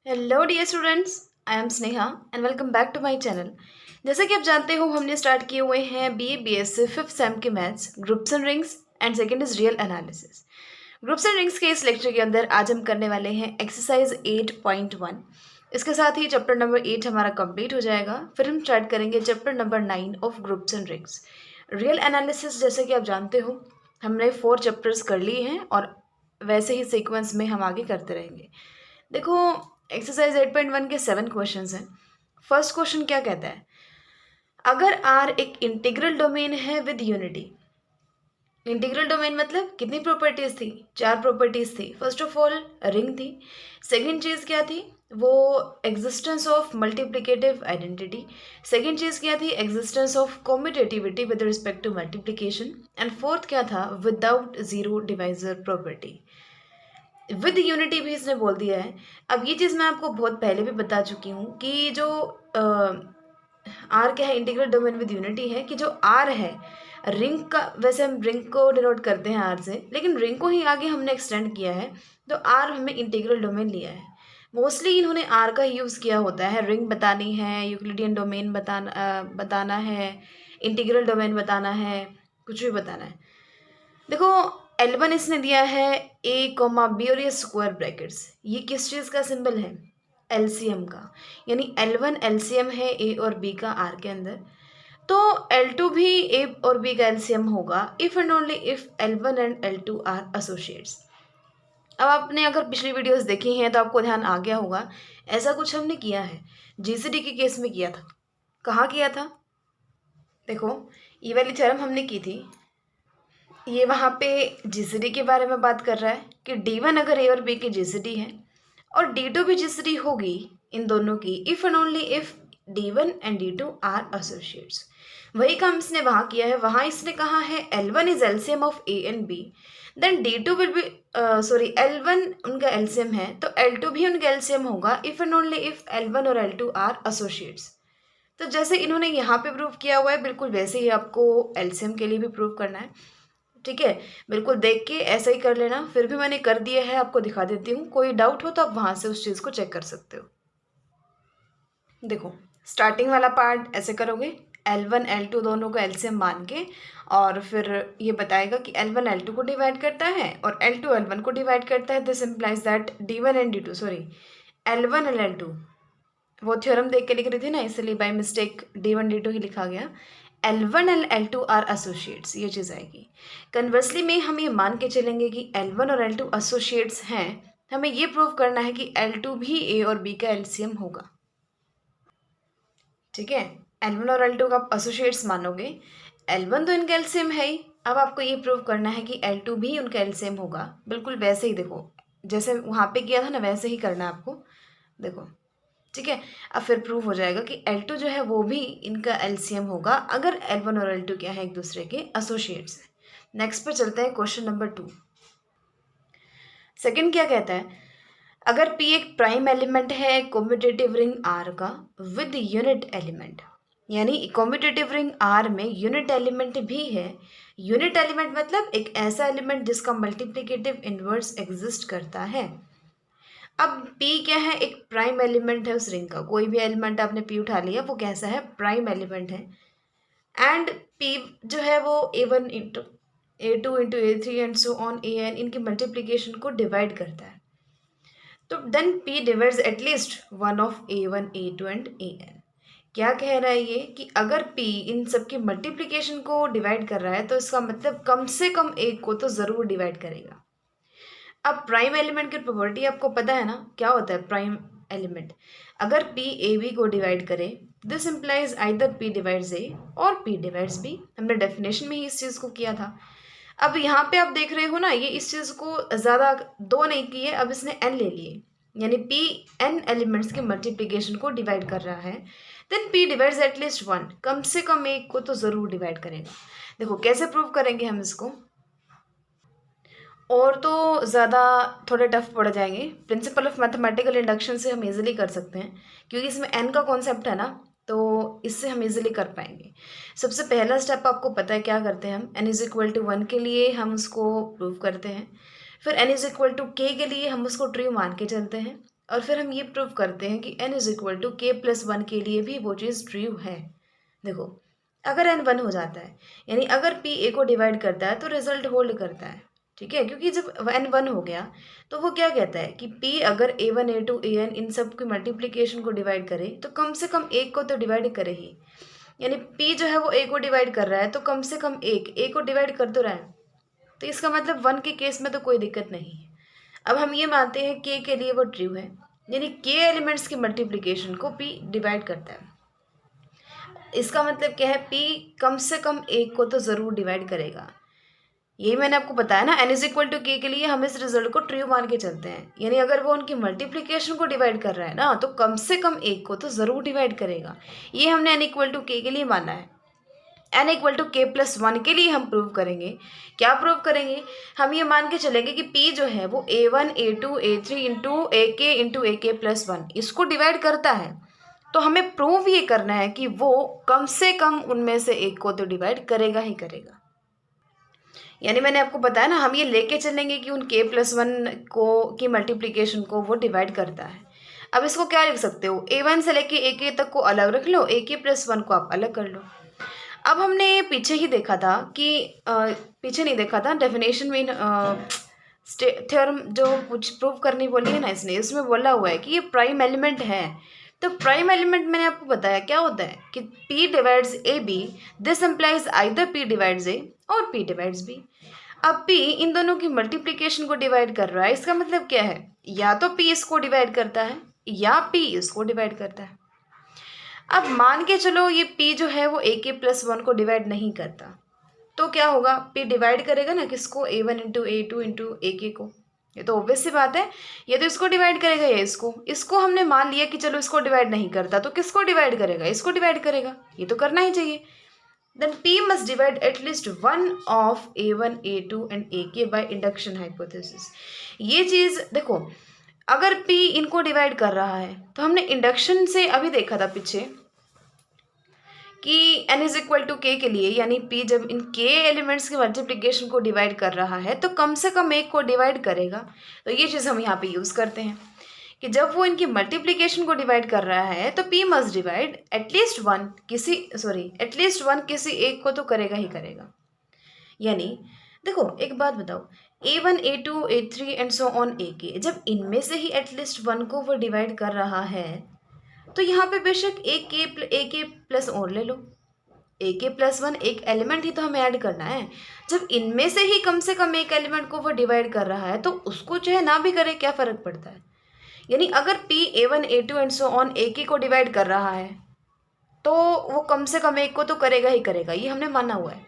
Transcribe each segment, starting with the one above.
Hello dear students, I am Sneha and welcome back to my channel. जैसा कि आप जानते हो, हमने स्टार्ट किए हुए हैं BA BSc फिफ्थ सेम के maths groups and rings and second is real analysis. Groups and rings के इस लेक्चर के अंदर आज हम करने वाले हैं एक्सरसाइज 8.1। इसके साथ ही चैप्टर नंबर 8 हमारा कंप्लीट हो जाएगा। फिर हम स्टार्ट करेंगे chapter number 9 of groups and rings real analysis. जैसे कि आप जानते हो, हमने 4 चैप्टर्स कर लिए हैं और वैसे ही सीक्वेंस में हम आगे करते रहेंगे। देखो, एक्सरसाइज 8.1 के 7 क्वेश्चंस हैं। फर्स्ट क्वेश्चन क्या कहता है, अगर आर एक इंटीग्रल डोमेन है विद यूनिटी। इंटीग्रल डोमेन मतलब कितनी प्रॉपर्टीज थी? 4 प्रॉपर्टीज थी। फर्स्ट ऑफ ऑल रिंग थी। सेकंड चीज़ क्या थी? वो existence of multiplicative identity. Second चीज़ क्या थी? Existence of commutativity with respect to multiplication. And fourth क्या था? Without zero divisor property. With unity भी इसने बोल दिया है। अब ये चीज़ मैं आपको बहुत पहले भी बता चुकी हूँ कि जो आर क्या है, इंटीग्रल डोमेन विद यूनिटी है। कि जो आर है रिंग का, वैसे हम रिंग को डिनोट करते हैं आर से, लेकिन रिंग को ही आगे हमने एक्सटेंड किया है, तो आर हमें इंटीग्रल डोमेन लिया है। मोस्टली इन्होंने आर का यूज़ किया होता है, रिंग बतानी है, यूक्लिडियन डोमेन बताना है, इंटीग्रल डोमेन बताना है, कुछ भी बताना है। देखो, L1 इसने दिया है A, B और ये स्क्वायर ब्रैकेट्स, ये किस चीज़ का सिंबल है? LCM का। यानी L1 LCM है A और B का R के अंदर, तो L2 भी A और B का LCM होगा if and only if L1 and L2 are associates. अब आपने अगर पिछली वीडियोस देखी हैं तो आपको ध्यान आ गया होगा, ऐसा कुछ हमने किया है, GCD के केस में किया था। कहाँ किया था? देखो, ये वाली थ्योरम हमने की थी। ये वहाँ पे जीसीडी के बारे में बात कर रहा है कि D1 अगर A और B की जीसीडी है और D2 भी जीसीडी होगी इन दोनों की, if and only if D1 and D2 are associates. वही काम इसने वहाँ किया है। वहाँ इसने कहा है L1 is LCM of A and B, then D2 will be sorry L1 उनका एलसीएम है तो L2 भी उनका एलसीएम होगा if and only if L1 और L2 आर एसोसिएट्स। तो जैसे इन्होंने यहाँ पे प्रूव किया हुआ है, बिल्कुल वैसे ही आपको एलसीएम के लिए भी प्रूव करना है। ठीक है, बिल्कुल देख के ऐसा ही कर लेना। फिर भी मैंने कर दिया है, आपको दिखा देती हूँ, कोई डाउट हो तो आप वहाँ से उस चीज़ को चेक कर सकते हो। देखो, स्टार्टिंग वाला पार्ट ऐसे करोगे, L1 L2 दोनों को एलसीएम मान के, और फिर ये बताएगा कि L1 L2 को डिवाइड करता है और L2 L1 को डिवाइड करता है। This implies that D1 and D2 sorry L1 and L2, वो थ्योरम देख के लिख रही थी ना, इसलिए बाय मिस्टेक D1 D2 ही लिखा गया। L1 and L2 are associates, ये चीज़ आएगी। कन्वर्सली में हम ये मान के चलेंगे कि L1 और L2 एसोसिएट्स हैं, हमें ये प्रूव करना है कि L2 भी A और B का एलसीएम होगा। ठीक है, L1 और L2 का आप एसोसिएट्स मानोगे, L1 तो इनका एलसीएम है ही। अब आपको ये प्रूव करना है कि L2 भी उनका एलसीएम होगा। बिल्कुल वैसे ही, देखो जैसे वहाँ पे किया था ना, वैसे ही करना है आपको। देखो, ठीक है, अब फिर प्रूव हो जाएगा कि L2 जो है वो भी इनका एलसीएम होगा अगर L1 और L2 क्या है, एक दूसरे के एसोसिएट्स हैं। नेक्स्ट पे चलते हैं, क्वेश्चन नंबर 2। सेकंड क्या कहता है, अगर P एक प्राइम एलिमेंट है कॉम्यूटेटिव रिंग R का विद यूनिट एलिमेंट, यानी कॉम्यूटेटिव रिंग R में यूनिट एलिमेंट भी है। यूनिट एलिमेंट मतलब एक ऐसा एलिमेंट जिसका मल्टीप्लिकेटिव इनवर्स एग्जिस्ट करता है। अब P क्या है, एक प्राइम एलिमेंट है उस रिंग का। कोई भी एलिमेंट आपने P उठा लिया, वो कैसा है, प्राइम एलिमेंट है। एंड P जो है वो A1 into A2 into A3 and so on AN, इनकी मल्टीप्लिकेशन को डिवाइड करता है। तो then P divides at least one of A1 A2 and AN। क्या कह रहा है ये कि अगर P इन सब की मल्टीप्लिकेशन को डिवाइड कर रहा है तो इसका मतलब कम से कम एक को तो ज़रूर डिवाइड करेगा। अब प्राइम एलिमेंट की प्रॉपर्टी आपको पता है ना, क्या होता है प्राइम एलिमेंट? अगर P ए बी को डिवाइड करे, this implies either P divides A और P डिवाइड्स B। हमने डेफिनेशन में ही इस चीज़ को किया था। अब यहाँ पे आप देख रहे हो ना, ये इस चीज़ को ज़्यादा दो नहीं किए, अब इसने n ले लिए, यानी P n एलिमेंट्स के मल्टीप्लिकेशन को डिवाइड कर रहा है। Then P divides at least one, कम से कम एक को तो ज़रूर डिवाइड करेगा। देखो कैसे प्रूव करेंगे हम इसको, और तो ज़्यादा थोड़े टफ पड़ जाएंगे। प्रिंसिपल ऑफ मैथमेटिकल इंडक्शन से हम इजीली कर सकते हैं, क्योंकि इसमें n का कॉन्सेप्ट है ना, तो इससे हम इजीली कर पाएंगे। सबसे पहला स्टेप आपको पता है क्या करते हैं हम, n इज इक्वल टू 1 के लिए हम उसको प्रूव करते हैं। फिर n is equal to k के लिए हम उसको ट्रू मान के चलते हैं, और फिर हम ये प्रूव करते हैं कि n इज इक्वल टू के प्लस वन के लिए भी वो चीज़ ट्रू है। देखो, अगर n 1 हो जाता है, यानी अगर p a को डिवाइड करता है तो रिजल्ट होल्ड करता है, ठीक है, क्योंकि जब n 1 हो गया तो वो क्या कहता है कि p अगर a1 a2 an इन सब की मल्टीप्लिकेशन को डिवाइड करे तो कम से कम एक को तो डिवाइड करे ही। यानी p जो है वो a को डिवाइड कर रहा है तो कम से कम एक a को डिवाइड कर तो रहा है, तो इसका मतलब 1 के केस में तो कोई दिक्कत नहीं है। अब हम ये मानते हैं k के लिए वो ट्रू है, यानी k एलिमेंट्स की मल्टीप्लिकेशन को p डिवाइड करता है। इसका मतलब क्या है, p कम से कम एक को तो ज़रूर डिवाइड करेगा। यही मैंने आपको बताया ना, n इज इक्वल टू के लिए हम इस रिजल्ट को ट्रू मान के चलते हैं, यानी अगर वो उनकी मल्टीप्लिकेशन को डिवाइड कर रहा है ना तो कम से कम एक को तो ज़रूर डिवाइड करेगा। ये हमने n इक्वल टू के लिए माना है। n इक्वल टू के प्लस वन के लिए हम प्रूव करेंगे। क्या प्रूव करेंगे, हम ये मान के चलेंगे कि p जो है वो a1 a2 a3 इंटू ए के प्लस वन इसको डिवाइड करता है, तो हमें प्रूव ये करना है कि वो कम से कम उनमें से एक को तो डिवाइड करेगा ही करेगा। यानी मैंने आपको बताया ना, हम ये लेके चलेंगे कि उन k प्लस वन को की मल्टीप्लिकेशन को वो डिवाइड करता है। अब इसको क्या लिख सकते हो, a1 से लेके ak तक को अलग रख लो, ak प्लस वन को आप अलग कर लो। अब हमने पीछे ही देखा था कि पीछे नहीं देखा था, डेफिनेशन में थ्योरम जो कुछ प्रूव करनी बोली है ना इसने, उसमें बोला हुआ है कि ये प्राइम एलिमेंट है। तो प्राइम एलिमेंट मैंने आपको बताया क्या होता है कि p divides A B, this implies either p divides A और p डिवाइड्स b। अब p इन दोनों की मल्टीप्लिकेशन को डिवाइड कर रहा है, इसका मतलब क्या है, या तो p इसको डिवाइड करता है या p इसको डिवाइड करता है। अब मान के चलो ये p जो है वो a के प्लस वन को डिवाइड नहीं करता, तो क्या होगा, p डिवाइड करेगा ना किसको, a1 इंटू a2 इंटू ए के को। ये तो ऑब्वियस सी बात है, ये तो इसको डिवाइड करेगा या इसको हमने मान लिया कि चलो इसको डिवाइड नहीं करता, तो किसको डिवाइड करेगा, इसको डिवाइड करेगा, ये तो करना ही चाहिए। Then p must divide at least one of a1 a2 and ak by induction hypothesis. ये चीज़ देखो, अगर p इनको डिवाइड कर रहा है तो हमने इंडक्शन से अभी देखा था पीछे कि n इज इक्वल टू के लिए, यानी p जब इन k एलिमेंट्स के मल्टीप्लिकेशन को डिवाइड कर रहा है तो कम से कम एक को डिवाइड करेगा। तो ये चीज़ हम यहाँ पे यूज़ करते हैं कि जब वो इनकी मल्टीप्लिकेशन को डिवाइड कर रहा है तो p must divide at least one किसी एक को तो करेगा ही करेगा। यानी देखो एक बात बताओ, a1 a2 a3 and so on ak, जब इनमें से ही एटलीस्ट वन को वो डिवाइड कर रहा है तो यहाँ पे बेशक एक के प्लस और ले लो, ए के प्लस वन एक एलिमेंट ही तो हमें ऐड करना है। जब इनमें से ही कम से कम एक एलिमेंट को वो डिवाइड कर रहा है तो उसको चाहे ना भी करे क्या फ़र्क पड़ता है। यानी अगर p a1 a2 and so on A K को डिवाइड कर रहा है तो वो कम से कम एक को तो करेगा ही करेगा, ये हमने माना हुआ है।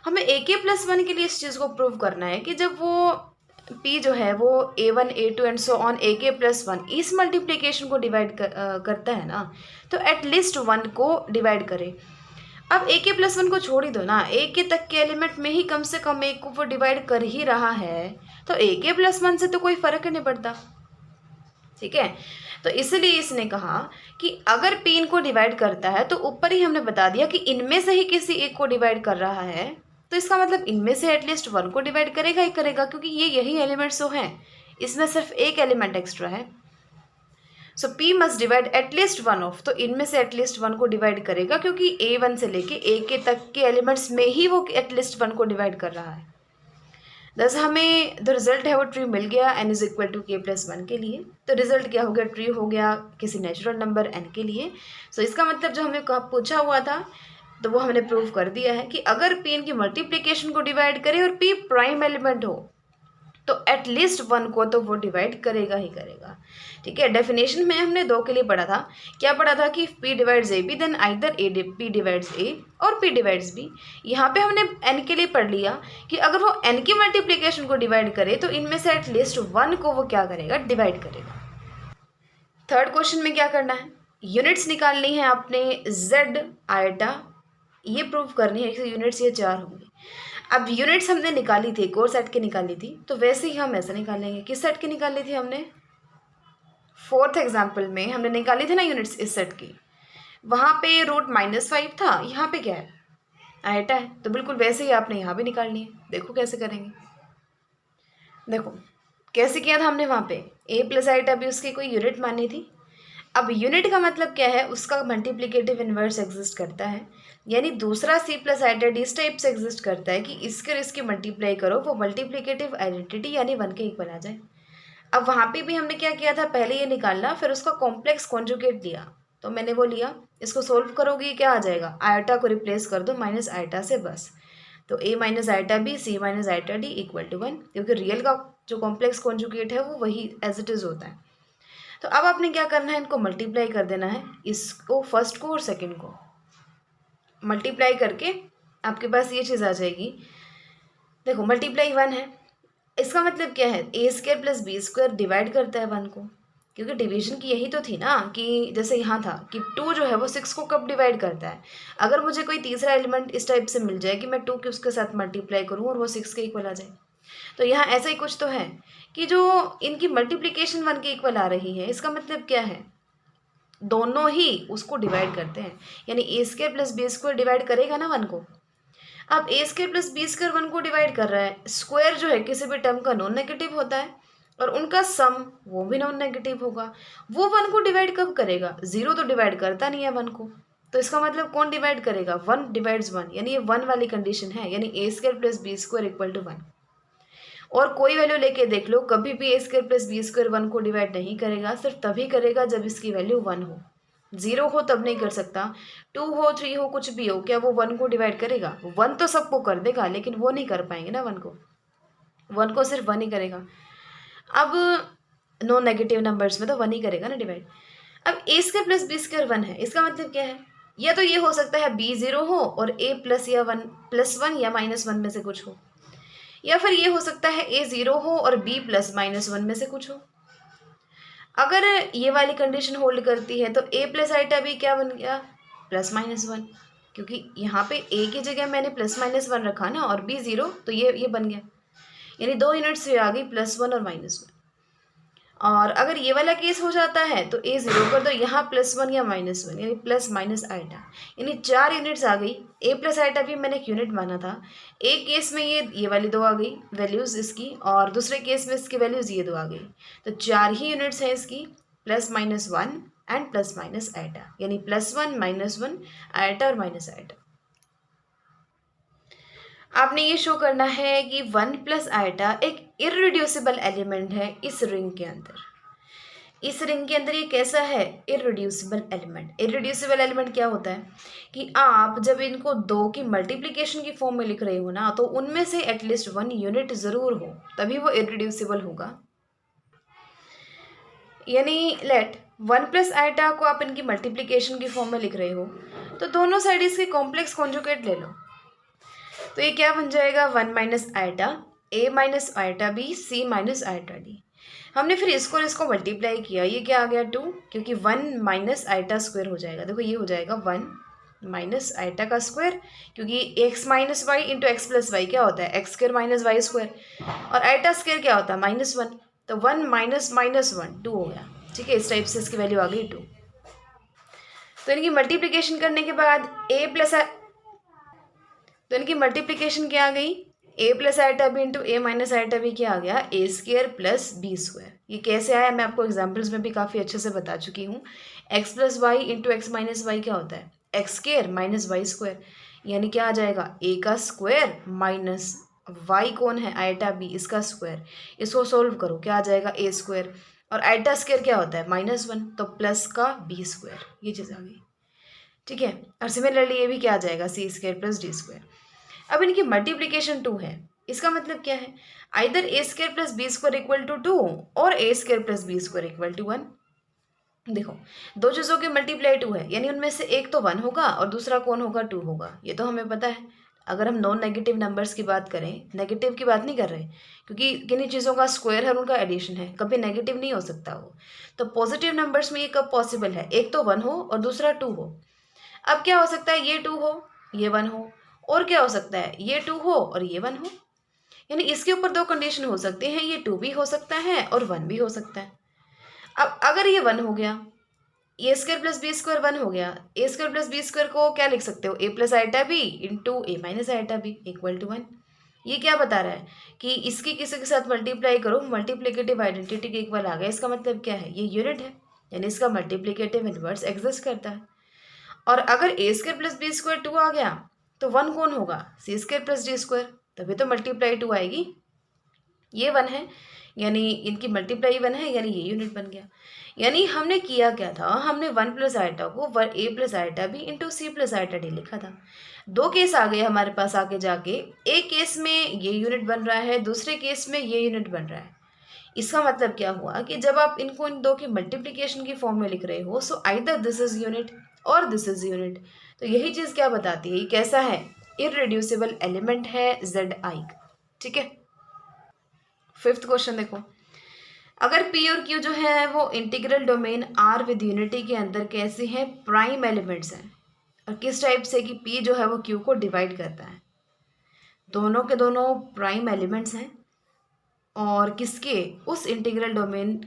हमें ए के प्लस वन के लिए इस चीज़ को प्रूव करना है कि जब वो p जो है वो a1 a2 and so on A के प्लस वन इस मल्टीप्लिकेशन को डिवाइड करता है ना, तो एटलीस्ट वन को डिवाइड करे। अब ए के प्लस वन को छोड़ ही दो ना, ए के तक के एलिमेंट में ही कम से कम एक को वो डिवाइड कर ही रहा है, तो ए के प्लस वन से तो कोई फ़र्क ही नहीं पड़ता, ठीक है। तो इसलिए इसने कहा कि अगर p इनको डिवाइड करता है तो ऊपर ही हमने बता दिया कि इनमें से ही किसी एक को डिवाइड कर रहा है, तो इसका मतलब इनमें से एटलीस्ट वन को डिवाइड करेगा ही करेगा, क्योंकि ये यही एलिमेंट्स तो हैं, इसमें सिर्फ एक एलिमेंट एक्स्ट्रा है। सो p must divide at least one of, तो इनमें से एटलीस्ट वन को डिवाइड करेगा क्योंकि a1 से लेके a तक के एलिमेंट्स में ही वो एटलीस्ट वन को डिवाइड कर रहा है। दस हमें जो रिजल्ट है वो ट्रू मिल गया n इज इक्वल टू के प्लस वन के लिए। तो रिजल्ट क्या हो गया, ट्रू हो गया किसी नेचुरल नंबर n के लिए। सो इसका मतलब जो हमें पूछा हुआ था तो वो हमने प्रूव कर दिया है कि अगर p इनकी मल्टीप्लिकेशन को डिवाइड करे और p प्राइम एलिमेंट हो तो एटलीस्ट वन को तो वो डिवाइड करेगा ही करेगा, ठीक है। डेफिनेशन में हमने दो के लिए पढ़ा था, क्या पढ़ा था कि p divides A B then either p divides A और p डिवाइड्स b। यहाँ पे हमने n के लिए पढ़ लिया कि अगर वो n की मल्टीप्लिकेशन को डिवाइड करे तो इनमें से एटलीस्ट वन को वो क्या करेगा, डिवाइड करेगा। थर्ड क्वेश्चन में क्या करना है, यूनिट्स निकालनी है आपने z आयटा, ये प्रूव करनी है कि यूनिट्स ये 4 होंगी। अब यूनिट्स हमने निकाली थी, एक और सेट की निकाली थी, तो वैसे ही हम ऐसे निकालेंगे। किस सेट की निकाली थी हमने, फोर्थ एग्जाम्पल में हमने निकाली थी ना यूनिट्स इस सेट की, वहाँ पे रूट-5 था, यहाँ पे क्या है, आयटा है, तो बिल्कुल वैसे ही आपने यहाँ भी निकालनी है। देखो कैसे करेंगे, देखो कैसे किया था हमने वहाँ पे, ए प्लस आइटा बी उसकी कोई यूनिट मानी थी। अब यूनिट का मतलब क्या है, उसका मल्टीप्लिकेटिव इन्वर्स एग्जिस्ट करता है, यानी दूसरा सी प्लस आइटा डी इस टाइप से एग्जिस्ट करता है कि इसके और इसकी मल्टीप्लाई करो वो मल्टीप्लिकेटिव आइडेंटिटी यानी 1 के इक्वल आ जाए। अब वहाँ पे भी हमने क्या किया था, पहले ये निकालना फिर उसका कॉम्प्लेक्स कॉन्जुगेट लिया, तो मैंने वो लिया। इसको सोल्व करोगे क्या आ जाएगा, आयटा को रिप्लेस कर दो माइनस आयटा से बस। तो A minus iota B C minus iota D equal to 1, क्योंकि रियल का जो कॉम्प्लेक्स कॉन्जुगेट है वो वही एज इट इज़ होता है। तो अब आपने क्या करना है, इनको मल्टीप्लाई कर देना है, इसको फर्स्ट को और सेकंड को मल्टीप्लाई करके आपके पास ये चीज़ आ जाएगी। देखो मल्टीप्लाई 1 है, इसका मतलब क्या है, A square plus B square divide करता है 1 को, क्योंकि डिवीजन की यही तो थी ना कि जैसे यहाँ था कि 2 जो है वो 6 को कब डिवाइड करता है, अगर मुझे कोई तीसरा एलिमेंट इस टाइप से मिल जाए कि मैं 2 के उसके साथ मल्टीप्लाई करूँ और वो 6 के इक्वल आ जाए। तो यहाँ ऐसा ही कुछ तो है कि जो इनकी मल्टीप्लिकेशन 1 के इक्वल आ रही है, इसका मतलब क्या है, दोनों ही उसको डिवाइड करते हैं, यानी A square plus B square divide करेगा ना 1 को। अब A square plus B square 1 को डिवाइड कर रहा है, स्क्वायर जो है किसी भी टर्म का नॉन नेगेटिव होता है और उनका सम वो भी नॉन नेगेटिव होगा। वो 1 को डिवाइड कब करेगा, 0 तो डिवाइड करता नहीं है 1 को, तो इसका मतलब कौन डिवाइड करेगा, 1 डिवाइड्स 1, यानी ये 1 वाली कंडीशन है, यानी A square plus B square equal to 1। और कोई वैल्यू लेके देख लो, कभी भी A square plus B square 1 को डिवाइड नहीं करेगा, सिर्फ तभी करेगा जब इसकी वैल्यू 1 हो। 0 हो तब नहीं कर सकता, 2 हो 3 हो कुछ भी हो, क्या वो 1 को डिवाइड करेगा, 1 तो सबको कर देगा लेकिन वो नहीं कर पाएंगे ना 1 को सिर्फ 1 ही करेगा। अब नॉन नेगेटिव नंबर्स में तो 1 ही करेगा ना डिवाइड। अब A square plus B square 1 है, इसका मतलब क्या है, या तो ये हो सकता है बी 0 हो और ए प्लस या 1 प्लस 1 या माइनस 1 में से कुछ हो, या फिर ये हो सकता है ए 0 हो और बी प्लस माइनस 1 में से कुछ हो। अगर ये वाली कंडीशन होल्ड करती है तो ए प्लस आइटा बी क्या बन गया, प्लस माइनस 1, क्योंकि यहाँ पे ए की जगह मैंने प्लस माइनस 1 रखा ना, और बी 0 तो ये बन गया, यानी 2 यूनिट्स आ गई +1 और -1। और अगर ये वाला केस हो जाता है तो ए 0 कर दो, यहाँ +1 या -1, यानी प्लस माइनस आइटा, यानी 4 यूनिट्स आ गई। ए प्लस आइटा भी मैंने एक यूनिट माना था, एक केस में ये वाली 2 आ गई वैल्यूज़ इसकी, और दूसरे केस में इसकी वैल्यूज़ ये 2 आ गई, तो 4 ही यूनिट्स हैं इसकी, +-1 एंड प्लस आइटा, यानी +1 -1 आइटा और माइनस आइटा। आपने ये शो करना है कि 1 प्लस आइटा एक इररिड्यूसिबल एलिमेंट है इस रिंग के अंदर। इस रिंग के अंदर ये कैसा है, इररिड्यूसिबल एलिमेंट। इररिड्यूसिबल एलिमेंट क्या होता है कि आप जब इनको 2 की मल्टीप्लिकेशन की फॉर्म में लिख रहे हो ना, तो उनमें से एटलीस्ट 1 यूनिट ज़रूर हो, तभी वो इररिड्यूसिबल होगा। यानी लेट 1 प्लस आइटा को आप इनकी मल्टीप्लिकेशन की फॉर्म में लिख रहे हो, तो दोनों साइड इसके कॉम्प्लेक्स कॉन्जुगेट ले लो, तो ये क्या बन जाएगा, 1 minus iota A minus iota B C minus iota D. हमने फिर इसको और इसको मल्टीप्लाई किया, ये क्या आ गया 2, क्योंकि 1 माइनस आइटा स्क्वायर हो जाएगा। देखो ये हो जाएगा 1 माइनस आइटा का स्क्वायर, क्योंकि x minus y into x plus y क्या होता है, x square minus y square, और आइटा स्क्वायर क्या होता है -1, तो 1 माइनस -1 2 हो गया। ठीक है, इस टाइप से इसकी वैल्यू आ गई 2। तो इनकी मल्टीप्लिकेशन करने के बाद ए प्लस, तो इनकी मल्टीप्लिकेशन क्या आ गई, ए plus iota B into A minus iota B क्या आ गया, A square plus B square. ये कैसे आया मैं आपको एग्जाम्पल्स में भी काफ़ी अच्छे से बता चुकी हूँ। X plus y into x minus y क्या होता है, x square minus y square, यानी क्या आ जाएगा, ए का स्क्वायर माइनस वाई कौन है, आइटा बी, इसका स्क्वायर। इसको सोल्व करो क्या आ जाएगा, ए स्क्वायर, और आइटा स्क्वायर क्या होता है -1, तो प्लस का बी स्क्वायर, ये चीज़ आ गई। ठीक है, और सिमिलरली ये भी क्या आ जाएगा, C square plus D square. अब इनकी मल्टीप्लिकेशन 2 है, इसका मतलब क्या है, either A square plus B square equal to 2 और A square plus B square equal to 1। देखो दो चीज़ों की मल्टीप्लाई 2 है, यानी उनमें से एक तो 1 होगा और दूसरा कौन होगा, 2 होगा, ये तो हमें पता है। अगर हम नॉन नेगेटिव नंबर्स की बात करें, नेगेटिव की बात नहीं कर रहे, क्योंकि किन्हीं चीज़ों का स्क्वायर है और उनका एडिशन है, कभी नेगेटिव नहीं हो सकता वो। तो पॉजिटिव नंबर्स में ये कब पॉसिबल है, एक तो 1 हो और दूसरा 2 हो। अब क्या हो सकता है, ये 2 हो ये 1 हो, और क्या हो सकता है, ये 2 हो और ये 1 हो, यानी इसके ऊपर 2 कंडीशन हो सकती हैं, ये 2 भी हो सकता है और 1 भी हो सकता है। अब अगर ये 1 हो गया, A square plus B square 1 हो गया, A square plus B square को क्या लिख सकते हो, A plus iota B into A minus iota B equal to 1, ये क्या बता रहा है कि इसकी किसी के साथ मल्टीप्लाई करो, मल्टीप्लिकेटिव आइडेंटिटी के इक्वल आ गया। इसका मतलब क्या है, ये यूनिट है, यानी इसका मल्टीप्लिकेटिव इनवर्स एग्जिस्ट करता है। और अगर ए स्क्वायर प्लस बी स्क्वायर 2 आ गया तो 1 कौन होगा, सी स्क्वायर प्लस डी स्क्वायर, तभी तो मल्टीप्लाई 2 आएगी। ये 1 है, यानी इनकी मल्टीप्लाई 1 है, यानी ये यूनिट बन गया। यानी हमने किया क्या था, हमने 1 प्लस आइटा को A plus iota B into C plus iota D लिखा था। दो केस आ गए हमारे पास आगे जाके, एक केस में ये यूनिट बन रहा है, दूसरे केस में ये यूनिट बन रहा है। इसका मतलब क्या हुआ कि जब आप इनको इन दो की मल्टीप्लिकेशन की फॉर्म में लिख रहे हो, so either this is unit और दिस इज यूनिट। तो यही चीज़ क्या बताती है, ये कैसा है, इररिड्यूसिबल एलिमेंट है जेड आई। ठीक है, फिफ्थ क्वेश्चन देखो, अगर पी और क्यू जो है वो integral domain are with unity के अंदर कैसे हैं, प्राइम एलिमेंट्स हैं, और किस टाइप से कि पी जो है वो क्यू को डिवाइड करता है। दोनों के दोनों प्राइम एलिमेंट्स हैं, और किसके, उस इंटीग्रल डोमेन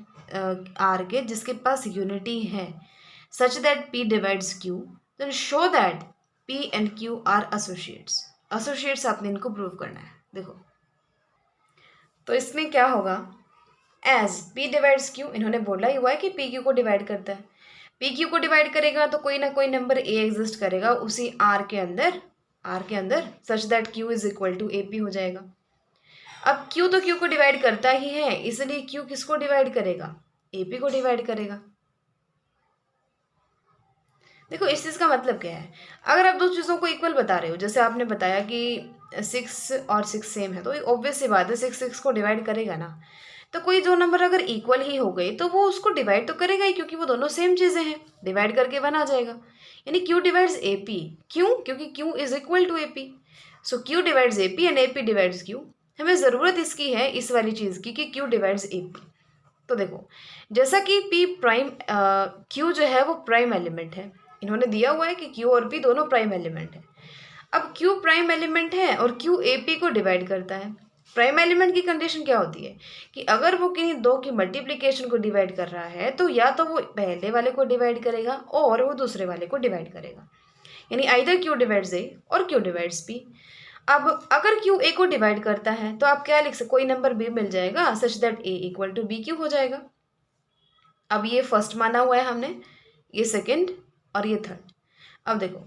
आर के जिसके पास यूनिटी है, such that p divides q, then show that p and q are associates. Associates आपने इनको प्रूव करना है। देखो तो इसमें क्या होगा, एज पी डिवाइड्स क्यू, इन्होंने बोला ही हुआ है कि पी क्यू को डिवाइड करता है। पी क्यू को डिवाइड करेगा तो कोई ना कोई नंबर ए एग्जिस्ट करेगा उसी आर के अंदर such that q is equal to a p हो जाएगा। अब क्यू तो क्यू को डिवाइड करता ही है, इसलिए क्यू किसको डिवाइड करेगा, ए पी को डिवाइड करेगा। देखो इस चीज़ का मतलब क्या है, अगर आप दो चीज़ों को इक्वल बता रहे हो, जैसे आपने बताया कि 6 और 6 सेम है, तो ऑब्वियस सी बात है 6 को डिवाइड करेगा ना। तो कोई दो नंबर अगर इक्वल ही हो गए तो वो उसको डिवाइड तो करेगा ही, क्योंकि वो दोनों सेम चीज़ें हैं, डिवाइड करके 1 आ जाएगा। यानी क्यू डिवाइड्स ए पी, क्यों, क्योंकि q is equal to a p. So q divides a p and a p divides q. हमें ज़रूरत इसकी है, इस वाली चीज़ की, कि क्यू डिवाइड्स ए पी। तो देखो जैसा कि पी प्राइम, क्यू जो है वो प्राइम एलिमेंट है, इन्होंने दिया हुआ है कि क्यू और पी दोनों प्राइम एलिमेंट है। अब क्यू प्राइम एलिमेंट है और क्यू ए पी को डिवाइड करता है। प्राइम एलिमेंट की कंडीशन क्या होती है कि अगर वो किन्हीं दो की मल्टीप्लिकेशन को डिवाइड कर रहा है तो या तो वो पहले वाले को डिवाइड करेगा और वो दूसरे वाले को डिवाइड करेगा, यानी आइदर क्यू डिवाइड्स ए और क्यू डिवाइड्स पी। अब अगर क्यू ए को डिवाइड करता है तो आप क्या लिख सकते, कोई नंबर बी मिल जाएगा such that a equal to b q हो जाएगा। अब ये फर्स्ट माना हुआ है हमने, ये सेकंड और ये थर्ड। अब देखो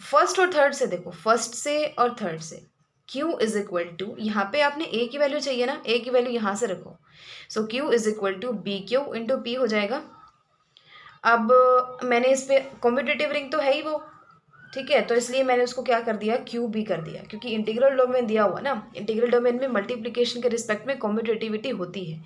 फर्स्ट और थर्ड से, देखो फर्स्ट से और थर्ड से q इज इक्वल टू, यहाँ पे आपने a की वैल्यू चाहिए ना, a की वैल्यू यहाँ से रखो। So q is equal to b q into p हो जाएगा। अब मैंने इस पर कॉम्पिटिटिव रिंग तो है ही वो, ठीक है, तो इसलिए मैंने उसको क्या कर दिया, क्यू बी कर दिया, क्योंकि इंटीग्रल डोमेन दिया हुआ ना, इंटीग्रल डोमेन में मल्टीप्लिकेशन के रिस्पेक्ट में कॉम्पिटिटिविटी होती है।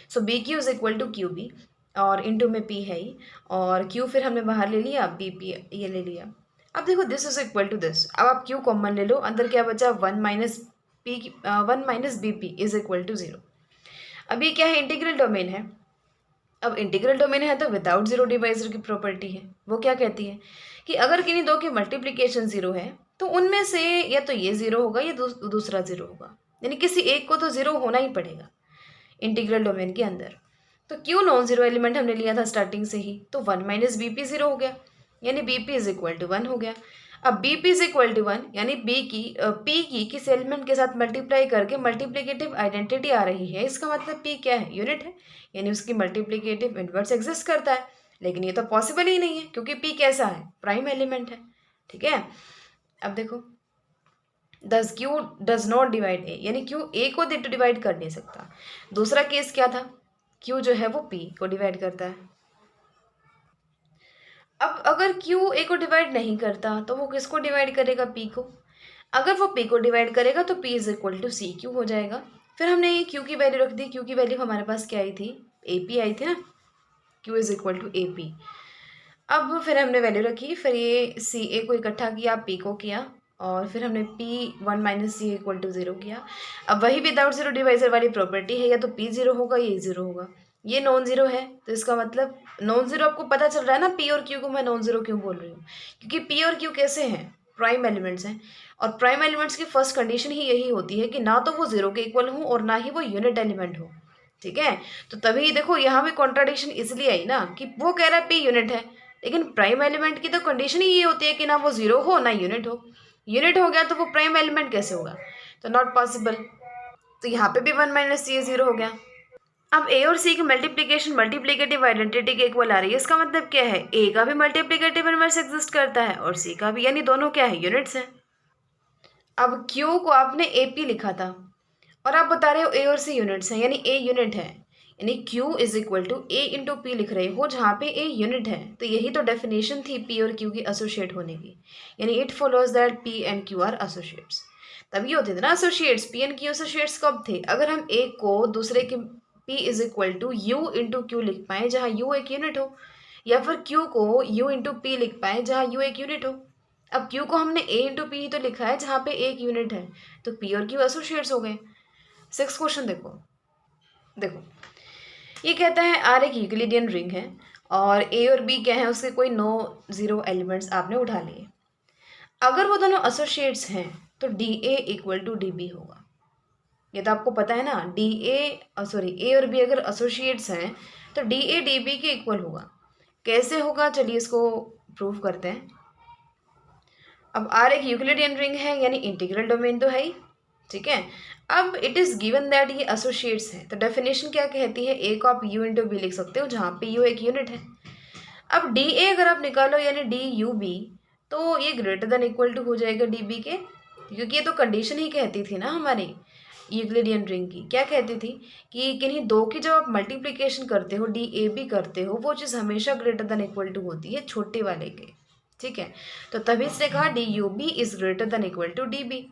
So B Q is equal to Q B, और इंटू में पी है ही, और क्यू फिर हमने बाहर ले लिया, बी पी ये ले लिया। अब देखो this is equal to this, अब आप क्यू कॉमन ले लो, अंदर क्या बचा, 1 minus b p is equal to 0। अब ये क्या है, इंटीग्रल डोमेन है। अब इंटीग्रल डोमेन है तो विदाउट जीरो डिवाइजर की प्रॉपर्टी है, वो क्या कहती है कि अगर किन्हीं दो की मल्टीप्लिकेशन 0 है तो उनमें से या तो ये 0 होगा या दूसरा 0 होगा, यानी किसी एक को तो 0 होना ही पड़ेगा इंटीग्रल डोमेन के अंदर। तो क्यों नॉन जीरो एलिमेंट हमने लिया था स्टार्टिंग से ही, तो 1 माइनस बी पी 0 हो गया, यानी b p is equal to 1 हो गया। अब b p is equal to 1 यानी पी की किस एलिमेंट के साथ मल्टीप्लाई करके मल्टीप्लिकेटिव आइडेंटिटी आ रही है, इसका मतलब पी क्या है, यूनिट है, यानी उसकी मल्टीप्लिकेटिव इनवर्स एग्जिस्ट करता है। लेकिन ये तो पॉसिबल ही नहीं है क्योंकि पी कैसा है, प्राइम एलिमेंट है। ठीक है, अब देखो दस क्यू डज नॉट डिवाइड ए, यानी क्यू ए को डिवाइड कर नहीं सकता। दूसरा केस क्या था, क्यू जो है वो पी को डिवाइड करता है। अब अगर क्यू ए को डिवाइड नहीं करता तो वो किसको डिवाइड करेगा, पी को। अगर वो पी को डिवाइड करेगा तो p is equal to c q हो जाएगा। फिर हमने ये क्यू की वैल्यू रख दी, क्यू की वैल्यू हमारे पास क्या आई थी, ए पी आई थी ना, q is equal to a p. अब फिर हमने वैल्यू रखी, फिर ये सी ए को इकट्ठा किया, पी को किया, और फिर हमने p 1 minus c equal to 0 किया। अब वही विदाउट जीरो डिवाइजर वाली प्रॉपर्टी है, या तो पी 0 होगा या 0 होगा। ये नॉन जीरो है तो इसका मतलब नॉन जीरो, आपको पता चल रहा है ना पी और क्यू को मैं नॉन जीरो क्यों बोल रही हूँ, क्योंकि पी और क्यू कैसे हैं, प्राइम एलिमेंट्स हैं, और प्राइम एलिमेंट्स की फर्स्ट कंडीशन ही यही होती है कि ना तो वो 0 के इक्वल हो और ना ही वो यूनिट एलिमेंट हो। ठीक है, तो तभी देखो यहाँ भी कॉन्ट्राडिक्शन इसलिए आई ना कि वो कह रहा है पी यूनिट है, लेकिन प्राइम एलिमेंट की तो कंडीशन ही ये होती है कि ना वो 0 हो ना यूनिट हो। यूनिट हो गया तो वो प्राइम एलिमेंट कैसे होगा, तो नॉट पॉसिबल। तो यहाँ पे भी 1 माइनस सी 0 हो गया। अब ए और सी की मल्टीप्लीकेशन मल्टीप्लीकेटिव आइडेंटिटी के इक्वल आ रही है। इसका मतलब क्या है, ए का भी मल्टीप्लीकेटिव इनवर्स एग्जिस्ट करता है और सी का भी, यानी दोनों क्या है, यूनिट्स हैं। अब क्यू को आपने ए पी लिखा था और आप बता रहे हो ए और सी यूनिट्स हैं, यानी ए यूनिट है, यानी q is equal to a into p लिख रहे हो जहाँ पे ए यूनिट है। तो यही तो डेफिनेशन थी पी और क्यू की एसोसिएट होने की, यानी it follows that p and q are associates. तभी होते थे ना associates, p and q associates कब थे, अगर हम ए को दूसरे के p is equal to u into q लिख पाए जहाँ यू एक यूनिट हो, या फिर क्यू को यू इंटू पी लिख पाए जहाँ यू एक यूनिट हो। अब क्यू को हमने ए इंटू पी ही तो लिखा है जहाँ पे एक यूनिट है, तो पी और क्यू एसोसिएट्स हो गए। 6 क्वेश्चन देखो, देखो ये कहता है आर एक यूक्लिडियन रिंग है और ए और बी क्या है, उसके कोई 9 0 एलिमेंट्स आपने उठा लिए। अगर वो दोनों एसोसिएट्स हैं तो d a equal to D b होगा। ये तो आपको पता है ना, डी ए सॉरी ए और बी अगर एसोसिएट्स हैं तो डी ए डी बी के इक्वल होगा। कैसे होगा, चलिए इसको प्रूव करते हैं। अब आर एक यूक्लिडियन रिंग है, यानी इंटीग्रल डोमेन तो है ही, ठीक है। अब इट इज़ गिवन दैट ये एसोसिएट्स है, तो डेफिनेशन क्या कहती है, ए को आप यू इंटू बी लिख सकते हो जहाँ पे यू एक यूनिट है। अब डी ए अगर आप निकालो यानी डी यू बी, तो ये ग्रेटर देन इक्वल टू हो जाएगा डी बी के, क्योंकि ये तो कंडीशन ही कहती थी ना हमारी यूक्लिडियन रिंग की, क्या कहती थी कि किन्हीं दो की जब आप मल्टीप्लिकेशन करते हो, डी ए बी करते हो, वो चीज़ हमेशा ग्रेटर देन इक्वल टू होती है छोटे वाले के, ठीक है। तो तभी इसने कहा D U B is greater than equal to D B,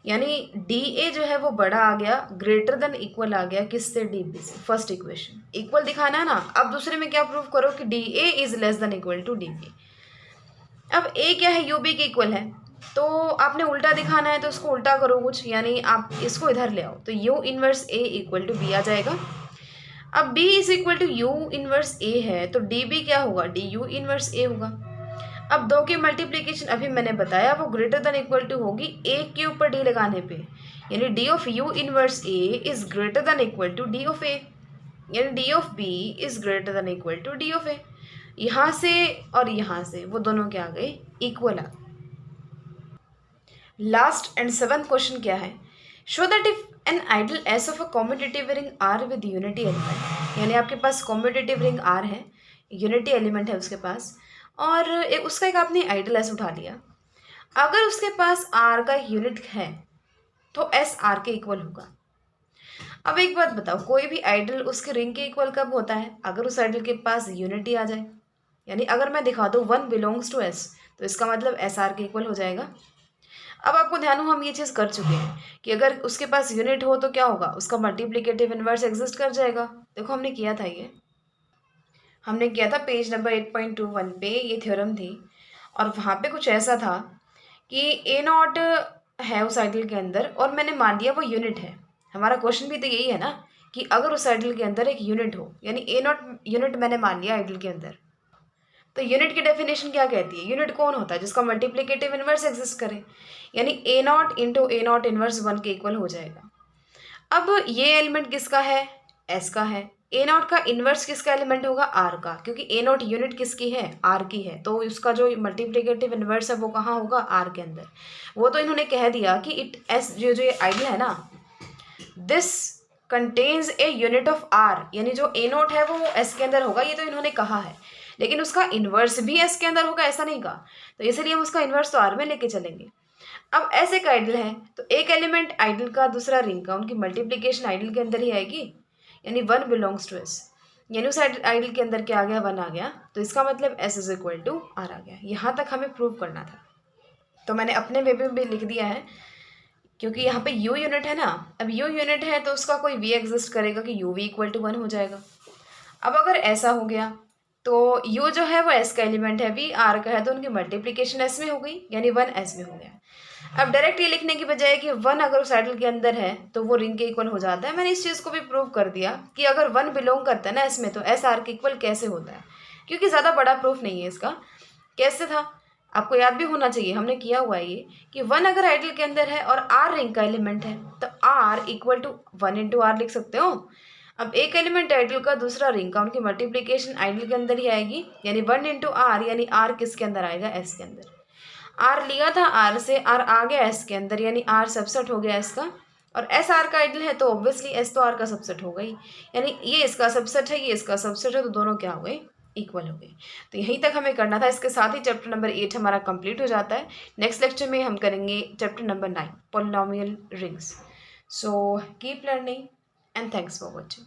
यानी डी ए जो है वो बड़ा आ गया, ग्रेटर देन इक्वल आ गया किससे, डी बी से। फर्स्ट इक्वेशन इक्वल दिखाना है ना। अब दूसरे में क्या प्रूव करो कि D A is less than equal to D B. अब ए क्या है, यू बी के इक्वल है, तो आपने उल्टा दिखाना है तो उसको उल्टा करो कुछ, यानी आप इसको इधर ले आओ तो U inverse A equal to B आ जाएगा। अब B is equal to U inverse A है तो डी बी क्या होगा, डी यू इनवर्स ए होगा। अब दो की मल्टीप्लिकेशन अभी मैंने बताया वो ग्रेटर देन इक्वल टू होगी एक के ऊपर डी लगाने पे, यानी D of U inverse A is greater than equal to D of A, यानी D of B is greater than equal to D of A. यहाँ से और यहाँ से वो दोनों क्या आ गए, इक्वल आ गए। लास्ट एंड 7th क्वेश्चन क्या है, show that if an ideal S of a competitive ring R with unity element, यानी आपके पास कॉम्पिटिटिव रिंग आर है, यूनिटी एलिमेंट है उसके पास, और उसका एक आपने आइडल एस उठा लिया। अगर उसके पास आर का एक यूनिट है तो एस आर के इक्वल होगा। अब एक बात बताओ, कोई भी आइडल उसके रिंग के इक्वल कब होता है, अगर उस आइडल के पास यूनिटी आ जाए, यानी अगर मैं दिखा दूँ 1 बिलोंग्स टू एस, तो इसका मतलब एस आर के इक्वल हो जाएगा। अब आपको ध्यान हो, हम ये चीज़ कर चुके हैं कि अगर उसके पास यूनिट हो तो क्या होगा, उसका मल्टीप्लिकेटिव इनवर्स एग्जिस्ट कर जाएगा। देखो हमने किया था, ये हमने किया था पेज नंबर 8.21 पे, ये थ्योरम थी, और वहाँ पे कुछ ऐसा था कि ए नॉट है उस आइडल के अंदर और मैंने मान लिया वो यूनिट है। हमारा क्वेश्चन भी तो यही है ना कि अगर उस आइडल के अंदर एक यूनिट हो, यानी ए नॉट यूनिट मैंने मान लिया आइडल के अंदर, तो यूनिट की डेफिनेशन क्या कहती है, यूनिट कौन होता है, जिसका मल्टीप्लिकेटिव इनवर्स एग्जिस्ट करे, यानी A not into A not inverse 1 के इक्वल हो जाएगा। अब ये एलिमेंट किसका है, एस का है। ए नॉट का इन्वर्स किसका एलिमेंट होगा, आर का, क्योंकि ए नॉट यूनिट किसकी है, आर की है, तो उसका जो मल्टीप्लिकेटिव इन्वर्स है वो कहाँ होगा, आर के अंदर। वो तो इन्होंने कह दिया कि इट एस जो ये आइडिया है ना, this contains a unit of R, यानी जो ए नॉट है वो एस के अंदर होगा, ये तो इन्होंने कहा है, लेकिन उसका इन्वर्स भी एस के अंदर होगा ऐसा नहीं कहा, तो इसलिए हम उसका इन्वर्स तो आर में लेके चलेंगे। अब एस एक आइडल है तो एक एलिमेंट आइडल का दूसरा रिंग का, उनकी मल्टीप्लिकेशन आइडल के अंदर ही आएगी, यानी 1 बिलोंग्स टू एस, यानी उस आइडल के अंदर क्या आ गया, 1 आ गया, तो इसका मतलब S is equal to R आ गया। यहाँ तक हमें प्रूव करना था, तो मैंने अपने वे में भी लिख दिया है, क्योंकि यहाँ पे यू यूनिट है ना। अब यू यूनिट है तो उसका कोई वी एग्जिस्ट करेगा कि यू वी इक्वल टू 1 हो जाएगा। अब अगर ऐसा हो गया तो u जो है वो s का एलिमेंट है, v r का है, तो उनकी मल्टीप्लिकेशन s में हो गई, यानी 1 s में हो गया। अब डायरेक्ट ये लिखने की बजाय कि 1 अगर उस आइडल के अंदर है तो वो रिंग के इक्वल हो जाता है, मैंने इस चीज़ को भी प्रूव कर दिया कि अगर 1 बिलोंग करता है ना s में तो s r के इक्वल कैसे होता है, क्योंकि ज़्यादा बड़ा प्रूफ नहीं है इसका। कैसे था आपको याद भी होना चाहिए, हमने किया हुआ है ये कि 1 अगर आइडल के अंदर है और r रिंग का एलिमेंट है तो r equal to 1 into R लिख सकते हो। अब एक एलिमेंट आइडल का दूसरा रिंग का, उनकी मल्टीप्लिकेशन आइडल के अंदर ही आएगी, यानी 1 इंटू आर, यानी आर किसके अंदर आएगा, एस के अंदर। आर लिया था, आर से आर आ गया एस के अंदर, यानी आर सबसेट हो गया एस का, और एस आर का आइडल है तो ऑब्वियसली एस तो आर का सबसेट होगा ही, यानी ये इसका सबसेट है, ये इसका सबसेट है, तो दोनों क्या हो गए, इक्वल हो गए। तो यहीं तक हमें करना था। इसके साथ ही चैप्टर नंबर 8 हमारा कंप्लीट हो जाता है। नेक्स्ट लेक्चर में हम करेंगे chapter number 9 polynomial rings. So keep learning and thanks for watching.